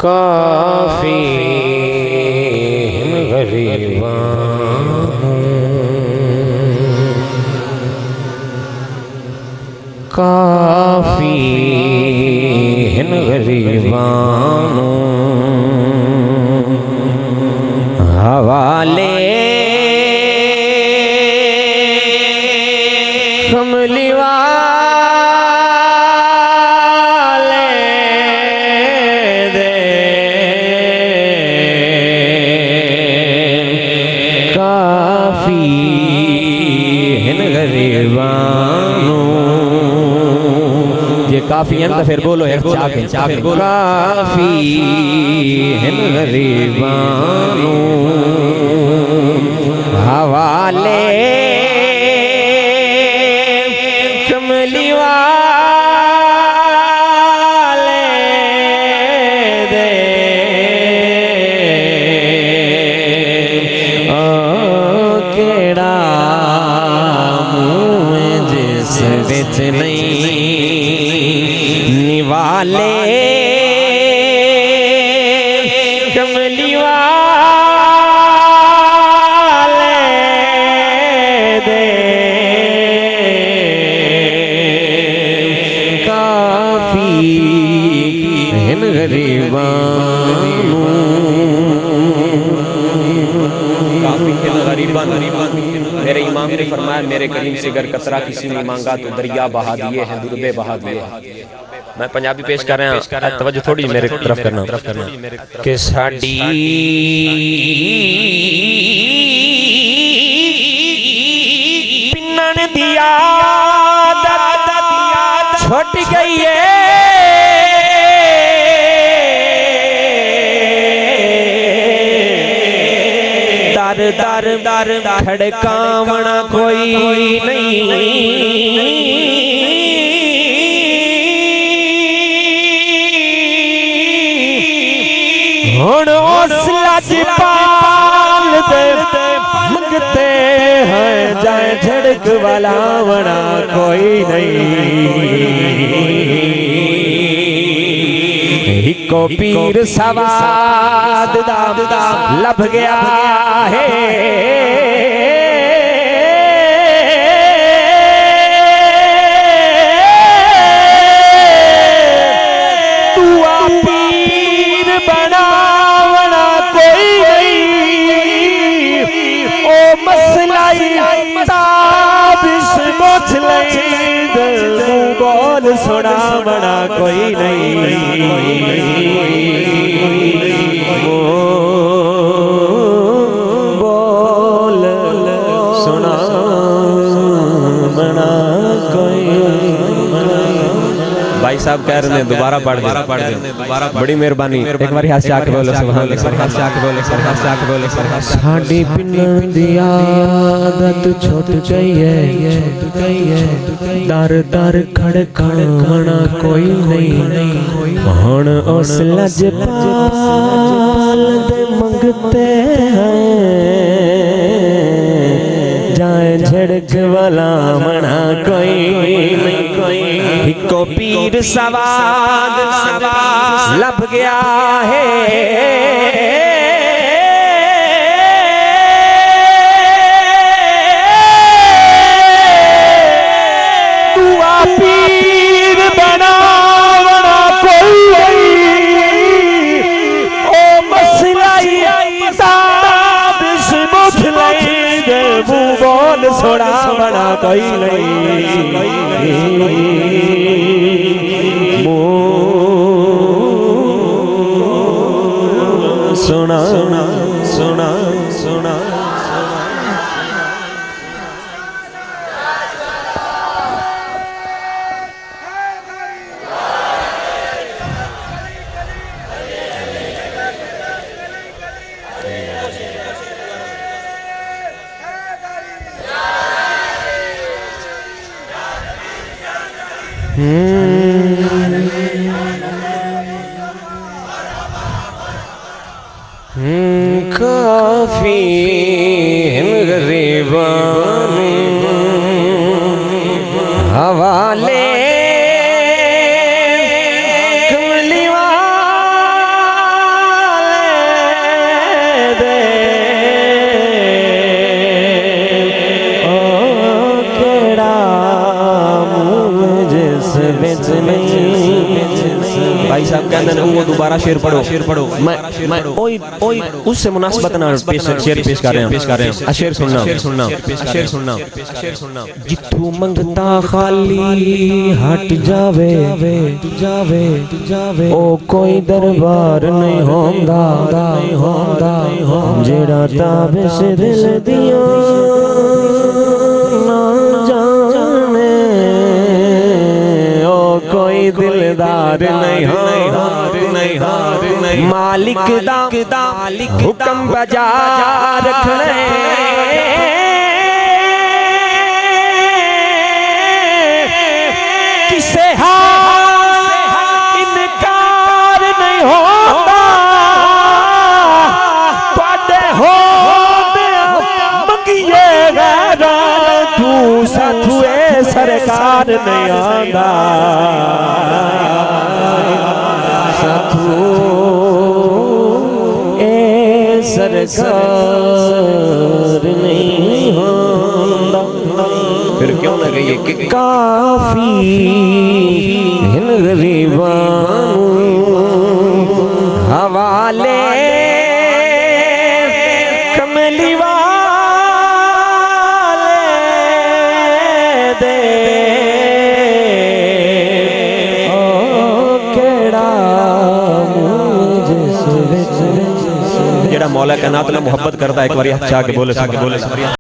काफी गरीबा काफी गरीबा हवाले कमली वाले दे काफी गरीबानू ये काफी है तो फिर बोलो यार काफी गरीबानू हवाले कमली वाले दे ओ केड़ा मुँह जिस विच नहीं निवाले कमली वाले दे काफी इन गरीबानू काफी इन गरीबान मेरे इमाम ने फरमाया मेरे करीम से अगर कतरा किसी ने मांगा तो दरिया बहा दिए हैं दुर्बे बहा दिए हैं। मैं पंजाबी पेश कर रहा हूं तवज्जो थोड़ी मेरे तरफ करना कि साडी पिन्नन दी आदत छुट गई है दर दर खड़कावना कोई नहीं हुण उस लजपाल दे मंगते हैं जाए झड़क वाला वना कोई नहीं को पीर सवाद दा लभ गया है तू पीर बनावना कोई नहीं ओ मसलाई ताबिश मोछ लई बोल सुनावना कोई नहीं बोल सुनावना कोई। भाई साहब कह रहे हैं दोबारा पढ़ दे बड़ी मेहरबानी एक बार हाथ से आके बोलो सुभान अल्लाह हाथ से आके बोलो साडी पिन्नन दी आदत छूट गई है दर दर खड़कावना कोई नहीं हुण उस लजपाल दे मंगते हैं जाए झड़क वाला मना कोई को पीर सवाद लभ गया है तू पीर बनावना कोई ओ मसलाई ताबिश मुठ लई दे बोल सोड़ा बना कोई नहीं सुना सुना सुना सुना काफी गरीबान हवाले कमली वाले कहंदे वो दोबारा शेर पढ़ो मैं ओई उससे मुनासबत ना शेर पेश कर रहे हैं शेर सुनना जिथू मंगता खाली हट जावे ओ कोई दरबार नहीं होंदा जेड़ा ताबे से दिल दिया ना जाने ओ कोई दिलदार नहीं मालिक दा हुक्म बजा रखने किसे इनकार नहीं होता पाते हो मंगिए गैरा तू साथुए सरकार नहीं आंदा साथू ए सरकार नहीं होता फिर क्यों ना गई कि काफी हिन गरीबानू हवाले कमली वाले दे ओ केड़ा जेड़ा मौला कायनात नाल मोहब्बत करता है एक बार हाथ चाह के बोले